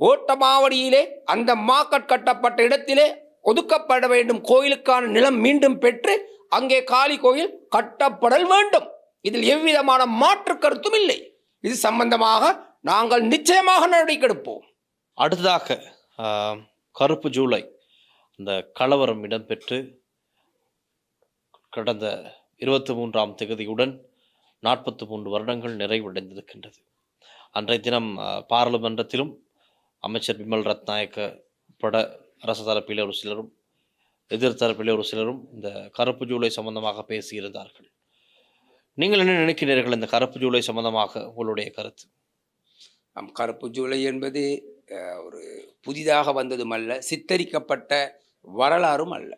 ஓட்டமாவடியிலே அந்த மார்க்கெட் கட்டப்பட்ட இடத்திலே ஒதுக்கப்பட வேண்டும். கோயிலுக்கான நிலம் மீண்டும் பெற்று அங்கே காளி கோயில் கட்டப்படல் வேண்டும். இதில் எவ்விதமான மாற்று கருத்தும் இல்லை. இது சம்பந்தமாக நாங்கள் நிச்சயமாக நடவடிக்கை எடுப்போம். அடுத்ததாக கருப்பு ஜூலை இந்த கலவரம் இடம்பெற்று கடந்த 23ஆம் தேதியுடன் 43 வருடங்கள் நிறைவடைந்திருக்கின்றது. அன்றைய தினம் பாராளுமன்றத்திலும் அமைச்சர் பிமல் ரத்நாயக்க உட்பட அரசு தரப்பில் ஒரு சிலரும் எதிர்த்தரப்பில் ஒரு சிலரும் இந்த கருப்பு ஜூலை சம்பந்தமாக பேசியிருந்தார்கள். நீங்கள் என்ன நினைக்கிறீர்கள் இந்த கருப்பு ஜூலை சம்பந்தமாக உங்களுடைய கருத்து? கருப்பு ஜூலை என்பது ஒரு புதிதாக வந்ததும் அல்ல, சித்தரிக்கப்பட்ட வரலாறும் அல்ல.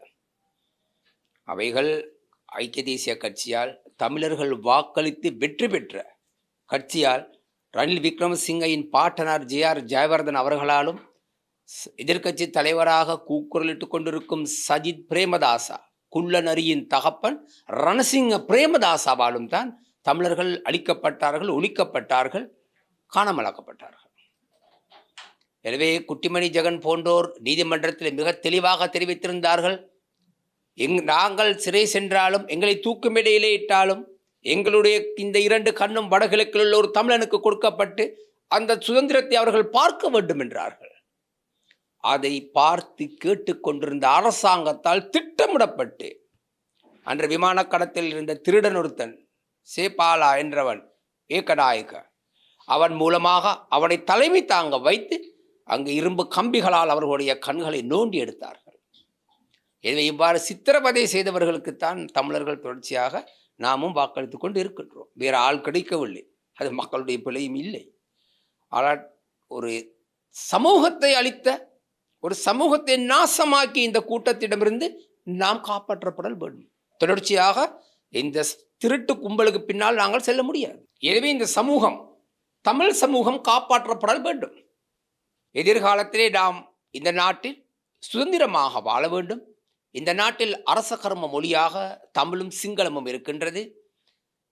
அவைகள் ஐக்கிய தேசிய கட்சியால் தமிழர்கள் வாக்களித்து வெற்றி பெற்ற கட்சியால் ரணில் விக்ரமசிங்கையின் பாட்டனார் ஜே.ஆர். ஜெயவர்தன் அவர்களாலும் எதிர்க்கட்சி தலைவராக கூக்குரலிட்டு கொண்டிருக்கும் சஜித் பிரேமதாசா குள்ளநரியின் தகப்பன் ரணசிங்க பிரேமதாசாவாலும் தான் தமிழர்கள் அழிக்கப்பட்டார்கள், ஒழிக்கப்பட்டார்கள், காணாமலாக்கப்பட்டார்கள். எனவே குட்டிமணி ஜெகன் போன்றோர் நீதிமன்றத்தில் மிக தெளிவாக தெரிவித்திருந்தார்கள், நாங்கள் சிறை சென்றாலும் எங்களை தூக்குமிடையிலே இட்டாலும் எங்களுடைய இந்த 2 கண்ணும் வடகிழக்கில் உள்ள ஒரு தமிழனுக்கு கொடுக்கப்பட்டு அந்த சுதந்திரத்தை அவர்கள் பார்க்க வேண்டும் என்றார்கள். அதை பார்த்து கேட்டுக்கொண்டிருந்த அரசாங்கத்தால் திட்டமிடப்பட்டு அன்று விமான கடத்தில் இருந்த திருடன் ஒருத்தன் சேபாலா என்றவன் ஏகநாயக, அவன் மூலமாக அவனை தலைமை தாங்க வைத்து அங்கு இரும்பு கம்பிகளால் அவர்களுடைய கண்களை நோண்டி எடுத்தார்கள். எனவே இவ்வாறு சித்திரவதை செய்தவர்களுக்குத்தான் தமிழர்கள் தொடர்ச்சியாக நாமும் வாக்களித்து கொண்டு இருக்கின்றோம். வேறு ஆள் கிடைக்கவில்லை, அது மக்களுடைய பிழையும் இல்லை. ஆனால் ஒரு சமூகத்தை அளித்த, ஒரு சமூகத்தை நாசமாக்கி இந்த கூட்டத்திடமிருந்து நாம் காப்பாற்றப்படல் வேண்டும். தொடர்ச்சியாக இந்த திருட்டு கும்பலுக்கு பின்னால் நாங்கள் செல்ல முடியாது. எனவே இந்த சமூகம், தமிழ் சமூகம் காப்பாற்றப்படல் வேண்டும். எதிர்காலத்திலே நாம் இந்த நாட்டில் சுதந்திரமாக வாழ வேண்டும். இந்த நாட்டில் அரச கர்ம மொழியாக தமிழும் சிங்களமும் இருக்கின்றது.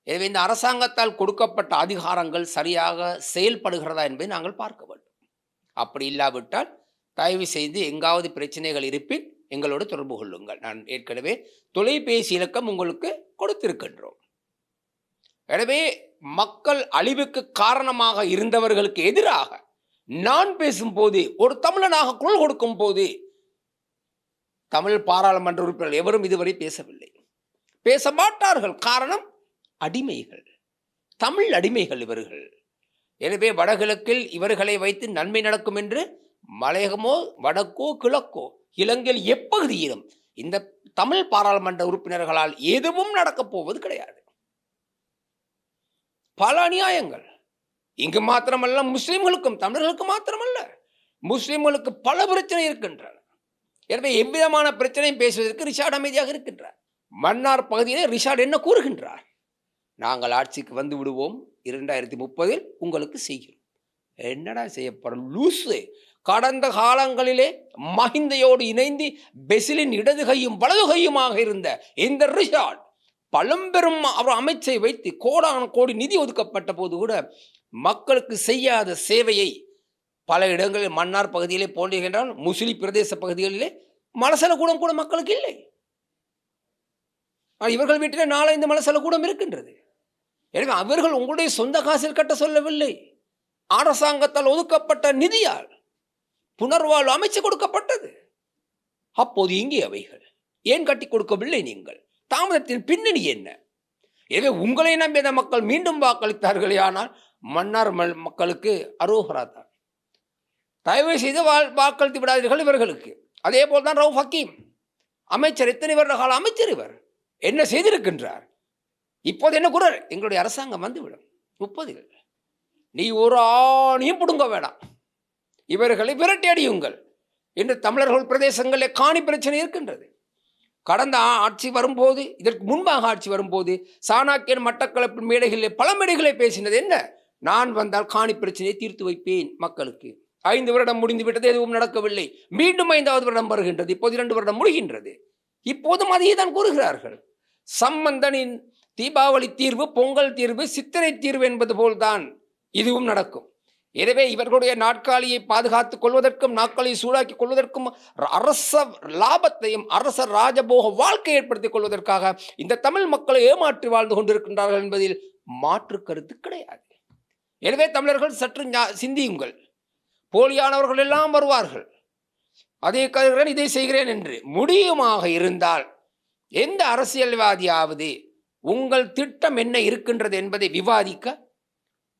எனவே இந்த அரசாங்கத்தால் கொடுக்கப்பட்ட அதிகாரங்கள் சரியாக செயல்படுகிறதா என்பதை நாங்கள் பார்க்க வேண்டும். அப்படி இல்லாவிட்டால் தயவு செய்து எங்காவது பிரச்சனைகள் இருப்பின் எங்களோடு தொடர்பு கொள்ளுங்கள். நான் ஏற்கனவே தொலைபேசி இலக்கம் உங்களுக்கு கொடுத்திருக்கின்றோம். எனவே மக்கள் அழிவுக்கு காரணமாக இருந்தவர்களுக்கு எதிராக நான் பேசும்போது, ஒரு தமிழனாக குரல் கொடுக்கும் போது தமிழ் பாராளுமன்ற உறுப்பினர்கள் எவரும் இதுவரை பேசவில்லை, பேச மாட்டார்கள். காரணம், அடிமைகள், தமிழ் அடிமைகள் இவர்கள். எனவே வடகிழக்கில் இவர்களை வைத்து நன்மை நடக்கும் என்று மலையகமோ வடக்கோ கிழக்கோ இலங்கையில் எப்பகுதியிலும் இந்த தமிழ் பாராளுமன்ற உறுப்பினர்களால் எதுவும் நடக்கப் போவது கிடையாது. பல அநியாயங்கள் இங்கு மாத்திரமல்ல, முஸ்லிம்களுக்கும் தமிழர்களுக்கு மாத்திரமல்ல, முஸ்லிம்களுக்கு பல பிரச்சனை இருக்கின்றன. எனவே எவ்விதமான பிரச்சனையும் பேசுவதற்கு ரிஷாட் அமைதியாக இருக்கின்றார். மன்னார் பகுதியிலே ரிஷாட் என்ன கூறுகின்றார்? நாங்கள் ஆட்சிக்கு வந்து விடுவோம், 2030 உங்களுக்கு செய்கிறோம். என்னடா செய்யப்படும் லூசு? கடந்த காலங்களிலே மஹிந்தையோடு இணைந்து பெசிலின் இடது கையும் வலது கையுமாக இருந்த இந்த ரிஷாட் பழம்பெரும் அவர் அமைச்சை வைத்து கோடான கோடி நிதி ஒதுக்கப்பட்ட போது கூட மக்களுக்கு செய்யாத சேவையை பல இடங்களில் மன்னார் பகுதியிலே போன்றுகின்றால் முஸ்லிம் பிரதேச பகுதிகளிலே மலசல கூடம் கூட மக்களுக்கு இல்லை. இவர்கள் வீட்டிலே 4-5 மலசல கூடம் இருக்கின்றது. எனவே அவர்கள் உங்களுடைய சொந்த காசில் கட்ட சொல்லவில்லை, அரசாங்கத்தால் ஒதுக்கப்பட்ட நிதியால் புனர்வாழ்வு அமைச்சு கொடுக்கப்பட்டது. அப்போது இங்கே அவைகள் ஏன் கட்டி கொடுக்கவில்லை? நீங்கள் தாமதத்தின் பின்னணி என்ன? எனவே உங்களை நம்பி அந்த மக்கள் மீண்டும் வாக்களித்தார்களே, ஆனால் மன்னார் மக்களுக்கு அரோகரா தான். தயவு செய்து வாக்களித்து விடாதீர்கள் இவர்களுக்கு. அதே போல் தான் ரவுஃப் ஹக்கீம் அமைச்சர், எத்தனை வருட கால அமைச்சர், இவர் என்ன செய்திருக்கின்றார்? இப்போது என்ன குரல்? எங்களுடைய அரசாங்கம் வந்துவிடும் 30, நீ ஒரு ஆணையும் பிடுங்க வேண்டாம், இவர்களை விரட்டி அடியுங்கள் என்று தமிழர்கள் பிரதேசங்களில் காணி பிரச்சனை இருக்கின்றது. கடந்த ஆட்சி வரும்போது, இதற்கு முன்பாக ஆட்சி வரும்போது சாணாக்கியன் மட்டக்களப்பு மேடைகளில் பல மேடைகளை பேசினது என்ன? நான் வந்தால் காணி பிரச்சனையை தீர்த்து வைப்பேன் மக்களுக்கு. 5 வருடம் முடிந்து விட்டது, எதுவும் நடக்கவில்லை. மீண்டும் 5வது வருடம் வருகின்றது, இப்போது 2 வருடம் முடிகின்றது. இப்போதும் அதையே தான் கூறுகிறார்கள். சம்பந்தனின் தீபாவளி தீர்வு, பொங்கல் தீர்வு, சித்திரை தீர்வு என்பது போல்தான் இதுவும் நடக்கும். எனவே இவர்களுடைய நாட்காலியை பாதுகாத்துக் கொள்வதற்கும், நாட்காலியை சூடாக்கிக் கொள்வதற்கும், அரச லாபத்தையும் அரச ராஜபோக வாழ்க்கை ஏற்படுத்திக் கொள்வதற்காக இந்த தமிழ் மக்களை ஏமாற்றி வாழ்ந்து கொண்டிருக்கின்றார்கள் என்பதில் மாற்று கருத்து கிடையாது. எனவே தமிழர்கள் சற்று சிந்தியுங்கள். போலியானவர்கள் எல்லாம் வருவார்கள், அதை கருகிறேன் இதை செய்கிறேன் என்று. முடியுமாக இருந்தால் எந்த அரசியல்வாதியாவது உங்கள் திட்டம் என்ன இருக்கின்றது என்பதை விவாதிக்க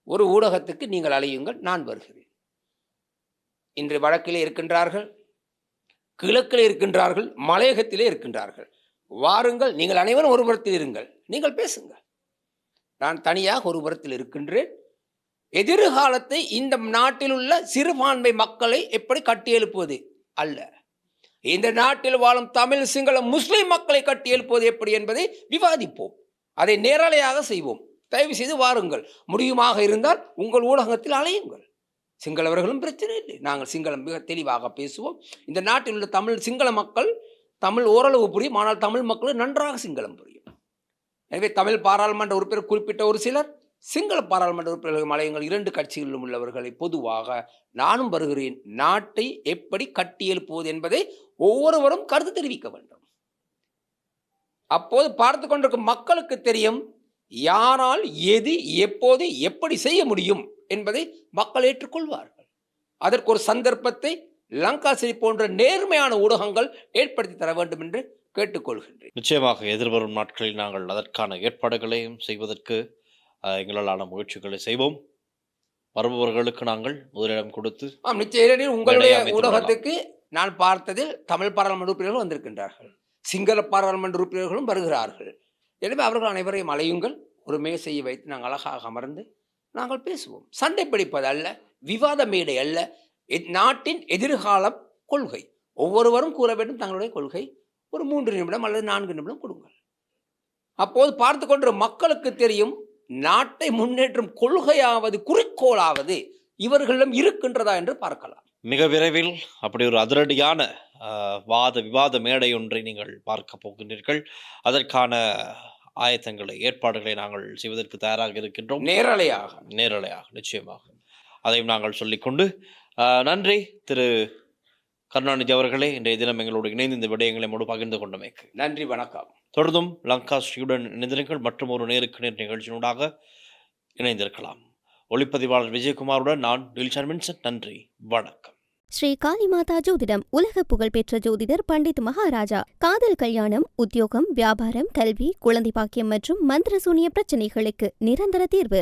ஒரு ஊடகத்துக்கு நீங்கள் அழையுங்கள், நான் வருகிறேன். இன்று வடக்கிலே இருக்கின்றார்கள், கிழக்கிலே இருக்கின்றார்கள், மலையகத்திலே இருக்கின்றார்கள். வாருங்கள், நீங்கள் அனைவரும் ஒரு புறத்தில் இருங்கள், நீங்கள் பேசுங்கள். நான் தனியாக ஒரு புறத்தில் இருக்கின்றேன். எதிர்காலத்தை இந்த நாட்டில் உள்ள சிறுபான்மை மக்களை எப்படி கட்டியெழுப்புவது அல்ல, இந்த நாட்டில் வாழும் தமிழ், சிங்கள, முஸ்லிம் மக்களை கட்டியெழுப்புவது எப்படி என்பதை விவாதிப்போம். அதை நேரலையாக செய்வோம். தயவு செய்து வாருங்கள். முடியுமாக இருந்தால் உங்கள் ஊடகத்தில் அலையுங்கள். சிங்களவர்களும் பிரச்சனை இல்லை, நாங்கள் சிங்களம் மிக தெளிவாக பேசுவோம். இந்த நாட்டில் உள்ள தமிழ், சிங்கள மக்கள் தமிழ் ஓரளவு புரியும், ஆனால் தமிழ் மக்கள் நன்றாக சிங்களம் புரியும். எனவே தமிழ் பாராளுமன்ற உறுப்பினர் குறிப்பிட்ட ஒரு சிலர், சிங்கள பாராளுமன்ற உறுப்பினர்கள் மலையங்கள், 2 கட்சிகளிலும் உள்ளவர்களை பொதுவாக நானும் வருகிறேன். நாட்டை எப்படி கட்டியெழுப்புவது என்பதை ஒவ்வொருவரும் கருத்து தெரிவிக்க வேண்டும். அப்போது பார்த்து கொண்டிருக்கும் மக்களுக்கு தெரியும் யாரால் எது எப்போது எப்படி செய்ய முடியும் என்பதை மக்கள் ஏற்றுக்கொள்வார்கள். அதற்கு ஒரு சந்தர்ப்பத்தை லங்காசிரி போன்ற நேர்மையான ஊடகங்கள் ஏற்படுத்தி தர வேண்டும் என்று கேட்டுக்கொள்கின்றேன். நிச்சயமாக எதிர்வரும் நாட்களில் நாங்கள் அதற்கான ஏற்பாடுகளையும் செய்வதற்கு எங்களாலான முயற்சிகளை செய்வோம். வருபவர்களுக்கு நாங்கள் முதலிடம் கொடுத்து நிச்சயம் உங்களுடைய ஊடகத்துக்கு நான் பார்த்ததில் தமிழ் பாராளுமன்ற உறுப்பினர்கள் வந்திருக்கின்றார்கள், சிங்கள பாராளுமன்ற உறுப்பினர்களும் வருகிறார்கள். எனவே அவர்கள் அனைவரையும் அலையுங்கள். ஒரு மேசையை வைத்து நாங்கள் அழகாக அமர்ந்து நாங்கள் பேசுவோம். சண்டை பிடிப்பது அல்ல, விவாத மேடை அல்ல, நாட்டின் எதிர்காலம் கொள்கை. ஒவ்வொருவரும் கூற வேண்டும் தங்களுடைய கொள்கை. ஒரு 3 நிமிடம் அல்லது 4 நிமிடம் கொடுங்கள். அப்போது பார்த்து கொண்டு மக்களுக்கு தெரியும் நாட்டை முன்னேற்றும் கொள்கையாவது குறிக்கோளாவது இவர்களிடம் இருக்கின்றதா என்று பார்க்கலாம். மிக விரைவில் அப்படி ஒரு அதிரடியான விவாத மேடை ஒன்றை நீங்கள் பார்க்க போகின்றீர்கள். அதற்கான ஆயத்தங்களை, ஏற்பாடுகளை நாங்கள் செய்வதற்கு தயாராக இருக்கின்றோம். நேரலையாக நிச்சயமாக அதையும் நாங்கள் சொல்லிக்கொண்டு நன்றி திரு கருணாநிதி அவர்களே, இன்றைய தினம் எங்களோடு இணைந்து இந்த விடயங்களை முழு பகிர்ந்து கொண்டமைக்கு நன்றி, வணக்கம். தொடர்ந்தும் லங்காஸ்ரீயுடன் இணைந்திருங்கள். மற்றும் ஒரு நேருக்கு நேர் நிகழ்ச்சியினூடாக இணைந்திருக்கலாம். ஒளிப்பதிவாளர் விஜயகுமாருடன் நான் டில்ஷன் வின்சென்ட். நன்றி, வணக்கம். ஸ்ரீ காளிமாதா ஜோதிடம் உலக புகழ்பெற்ற ஜோதிடர் பண்டித் மகாராஜா. காதல், கல்யாணம், உத்தியோகம், வியாபாரம், கல்வி, குழந்தை பாக்கியம் மற்றும் மந்திர சூனிய பிரச்சனைகளுக்கு நிரந்தர தீர்வு.